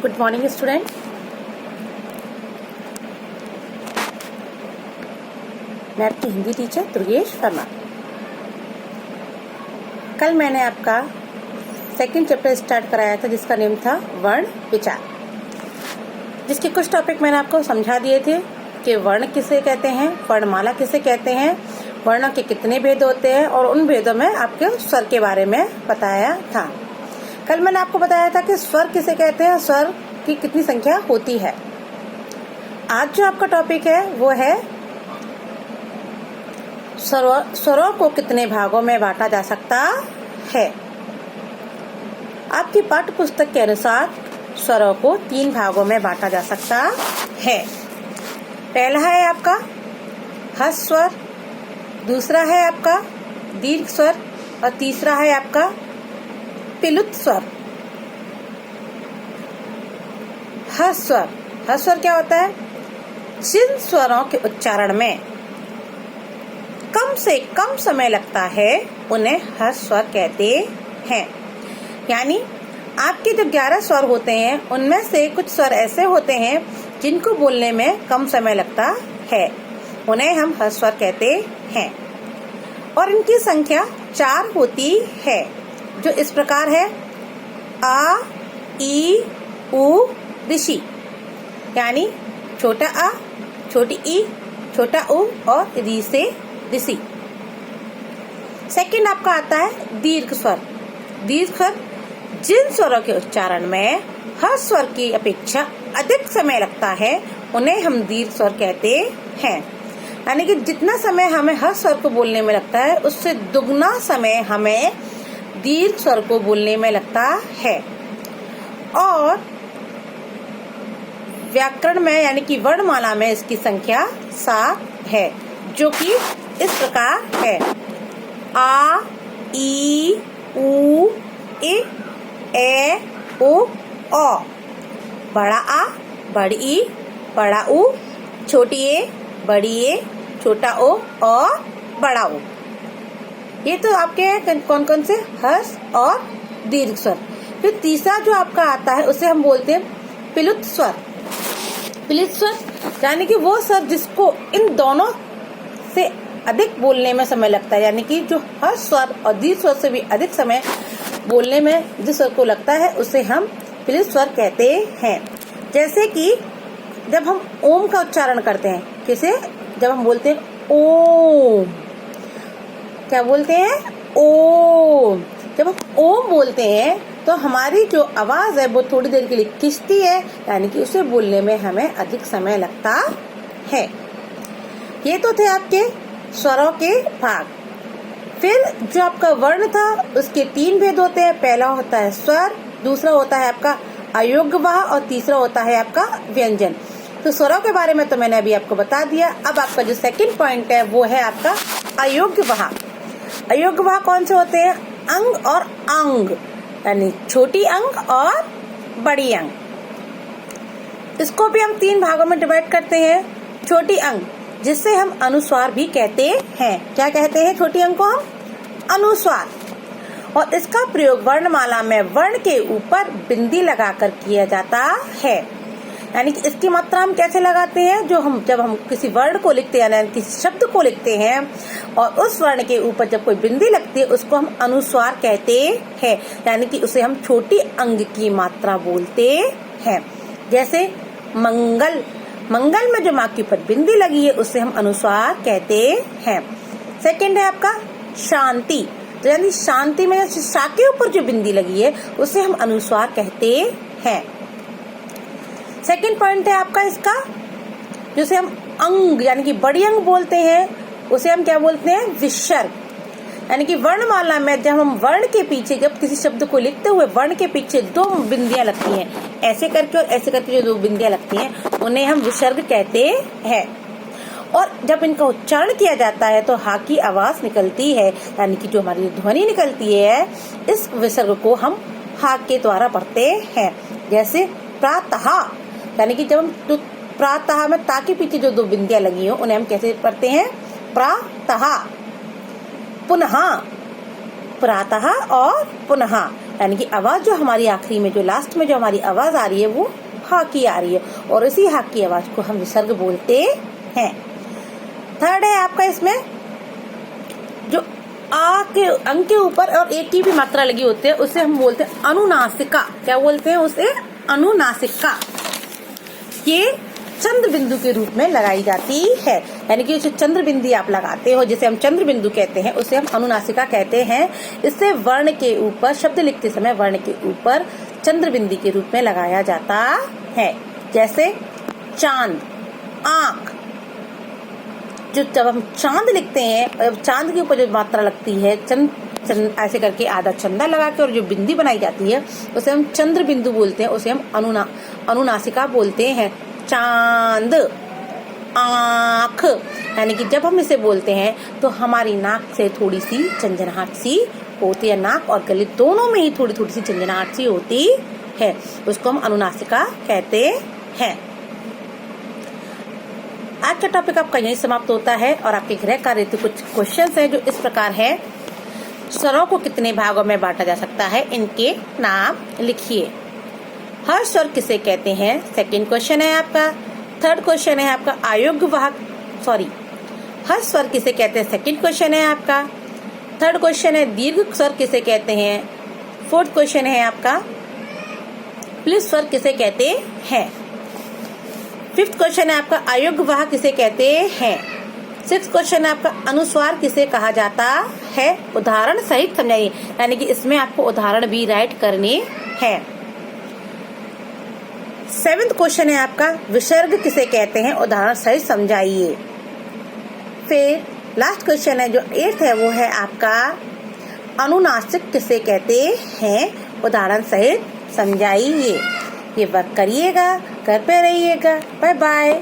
Good morning student. मैं आपकी Hindi teacher Durgesh Verma. कल मैंने आपका सेकंड चैप्टर स्टार्ट कराया था जिसका नेम था वर्ण विचार, जिसके कुछ टॉपिक मैंने आपको समझा दिए थे कि वर्ण किसे कहते हैं, वर्णमाला किसे कहते हैं, वर्णों के कितने भेद होते हैं और उन भेदों में आपके स्वर के बारे में बताया था। कल मैंने आपको बताया था कि स्वर किसे कहते हैं, स्वर की कितनी संख्या होती है। आज जो आपका टॉपिक है वो है स्वरों को कितने भागों में बांटा जा सकता है। आपकी पाठ्य पुस्तक के अनुसार स्वरों को 3 भागों में बांटा जा सकता है। पहला है आपका ह्रस्व स्वर, दूसरा है आपका दीर्घ स्वर और तीसरा है आपका प्लुत स्वर। ह्रस्व स्वर, ह्रस्व स्वर क्या होता है? जिन स्वरों के उच्चारण में कम से कम समय लगता है उन्हें ह्रस्व स्वर कहते हैं। यानी आपके जो 11 स्वर होते हैं उनमें से कुछ स्वर ऐसे होते हैं जिनको बोलने में कम समय लगता है, उन्हें हम ह्रस्व स्वर कहते हैं। और इनकी संख्या 4 होती है, जो इस प्रकार है आ, ई, उ, ऋषि। यानी छोटा आ, छोटी ई, छोटा उ और री से ऋषि। सेकंड आपका आता है दीर्घ स्वर। दीर्घ स्वर जिन स्वरों के उच्चारण में ह्रस्व स्वर की अपेक्षा अधिक समय लगता है उन्हें हम दीर्घ स्वर कहते हैं। यानी कि जितना समय हमें ह्रस्व स्वर को बोलने में लगता है उससे दुगना समय हमें दीर्घ स्वर को बोलने में लगता है। और व्याकरण में यानी कि वर्णमाला में इसकी संख्या 7 है, जो कि इस प्रकार है आ, ई, उ, ए, ओ, औ। बड़ा आ, बड़ी ई, बड़ा उ, छोटी ए, बड़ी ए, छोटा ओ और बड़ा ओ। ये तो आपके हैं कौन कौन से ह्रस्व और दीर्घ स्वर। फिर तीसरा जो आपका आता है उसे हम बोलते हैं प्लुत स्वर। प्लुत स्वर यानी कि वो स्वर जिसको इन दोनों से अधिक बोलने में समय लगता है, यानी कि जो ह्रस्व स्वर और दीर्घ स्वर से भी अधिक समय बोलने में जिस स्वर को लगता है उसे हम प्लुत स्वर कहते हैं। जैसे कि जब हम ओम का उच्चारण करते हैं, किसे जब हम बोलते हैं ओम, क्या बोलते हैं? ओम। जब हम ओम बोलते हैं तो हमारी जो आवाज है वो थोड़ी देर के लिए खिंचती है, यानी कि उसे बोलने में हमें अधिक समय लगता है। ये तो थे आपके स्वरों के भाग। फिर जो आपका वर्ण था उसके 3 भेद होते हैं। पहला होता है स्वर, दूसरा होता है आपका अयोग्यवाह और तीसरा होता है आपका व्यंजन। तो स्वरों के बारे में तो मैंने अभी आपको बता दिया। अब आपका जो सेकंड पॉइंट है वो है आपका अयोग्यवाह। अयोग्यवाह कौन से होते हैं? अंग और अंग, यानी छोटी अंग और बड़ी अंग। इसको भी हम 3 भागों में डिवाइड करते हैं। छोटी अंग जिससे हम अनुस्वार भी कहते हैं। क्या कहते हैं छोटी अंग को? हम अनुस्वार। और इसका प्रयोग वर्णमाला में वर्ण के ऊपर बिंदी लगाकर किया जाता है। यानी कि इसकी मात्रा हम कैसे लगाते हैं? जब हम किसी वर्ण को लिखते हैं यानी किसी शब्द को लिखते हैं और उस वर्ण के ऊपर जब कोई बिंदी लगती है उसको हम अनुस्वार कहते हैं, यानी कि उसे हम छोटी अंग की मात्रा बोलते हैं। जैसे मंगल, मंगल में जो माँ के ऊपर बिंदी लगी है उसे हम अनुस्वार कहते हैं। सेकंड है आपका शांति, तो यानी शांति में शा के ऊपर जो बिंदी लगी है उसे हम अनुस्वार कहते हैं। सेकंड पॉइंट है आपका इसका, जिसे हम अंग यानी कि बड़ी अंग बोलते हैं उसे हम क्या बोलते हैं? विसर्ग। यानी कि वर्णमाला में जब हम वर्ण के पीछे जब किसी शब्द को लिखते हुए वर्ण के पीछे 2 बिंदियां लगती हैं, ऐसे करके और ऐसे करके जो 2 बिंदियां लगती हैं उन्हें हम विसर्ग कहते हैं। और जब इनका उच्चारण किया जाता है तो हा की आवाज निकलती है, यानी कि जो हमारी ध्वनि निकलती है इस विसर्ग को हम हा के द्वारा पढ़ते हैं। जैसे प्रातः, यानी कि जब हम प्रातः में ता के पीछे जो 2 बिंदियां लगी हो उन्हें हम कैसे पढ़ते हैं? प्रातः। पुनः, प्रातः और पुनः, यानी कि आवाज जो हमारी आखिरी में, जो लास्ट में जो हमारी आवाज आ रही है वो हा की आ रही है, और इसी हा की आवाज को हम विसर्ग बोलते हैं। थर्ड है आपका इसमें जो आ के अंक के ऊपर और एक की भी मात्रा लगी होती है, उसे हम बोलते हैं अनुनासिका। क्या बोलते हैं उसे? अनुनासिका। ये चंद्र बिंदु के रूप में लगाई जाती है, यानी कि जो चंद्र बिंदी आप लगाते हो, जिसे हम चंद्र बिंदु कहते हैं, उसे हम अनुनासिका कहते हैं। इससे वर्ण के ऊपर, शब्द लिखते समय वर्ण के ऊपर चंद्र बिंदी के रूप में लगाया जाता है। जैसे चांद, आंख। जो जब हम चांद लिखते हैं, चांद के ऊपर जो मात्रा लगती है, चंद ऐसे करके आधा चंदा लगा के और जो बिंदी बनाई जाती है उसे हम चंद्र बिंदु बोलते हैं, उसे हम अनुनासिका बोलते हैं। चांद, आंख, यानी कि जब हम इसे बोलते हैं तो हमारी नाक से थोड़ी सी झंझनाहट सी होती है, नाक और गले दोनों में ही थोड़ी थोड़ी सी झंझनाहट सी होती है, उसको हम अनुनासिका कहते हैं। आज का टॉपिक आपका यही समाप्त होता है और आपके गृह कार्य के कुछ क्वेश्चंस हैं जो इस प्रकार है। स्वरों को कितने भागों में बांटा जा सकता है, इनके नाम लिखिए। हर स्वर किसे कहते हैं? सेकंड क्वेश्चन है आपका। थर्ड क्वेश्चन है आपका अयोग्य वाहक, हर स्वर किसे कहते हैं? सेकंड क्वेश्चन है आपका। थर्ड क्वेश्चन है दीर्घ स्वर किसे कहते हैं? फोर्थ क्वेश्चन है आपका प्लिस स्वर किसे कहते हैं? फिफ्थ क्वेश्चन है आपका अयोग्य वाहक किसे कहते हैं? सिक्स्थ क्वेश्चन है आपका अनुस्वार किसे कहा जाता है? उदाहरण सहित समझाइए, यानी कि इसमें आपको उदाहरण भी राइट करने हैं। सेवेंथ क्वेश्चन है आपका विसर्ग किसे कहते हैं? उदाहरण सहित समझाइए। फिर लास्ट क्वेश्चन है जो 8th है, वो है आपका अनुनासिक किसे कहते हैं? उदाहरण सहित समझाइए। ये वर्क करिएगा, घर पे रहिएगा। Bye bye.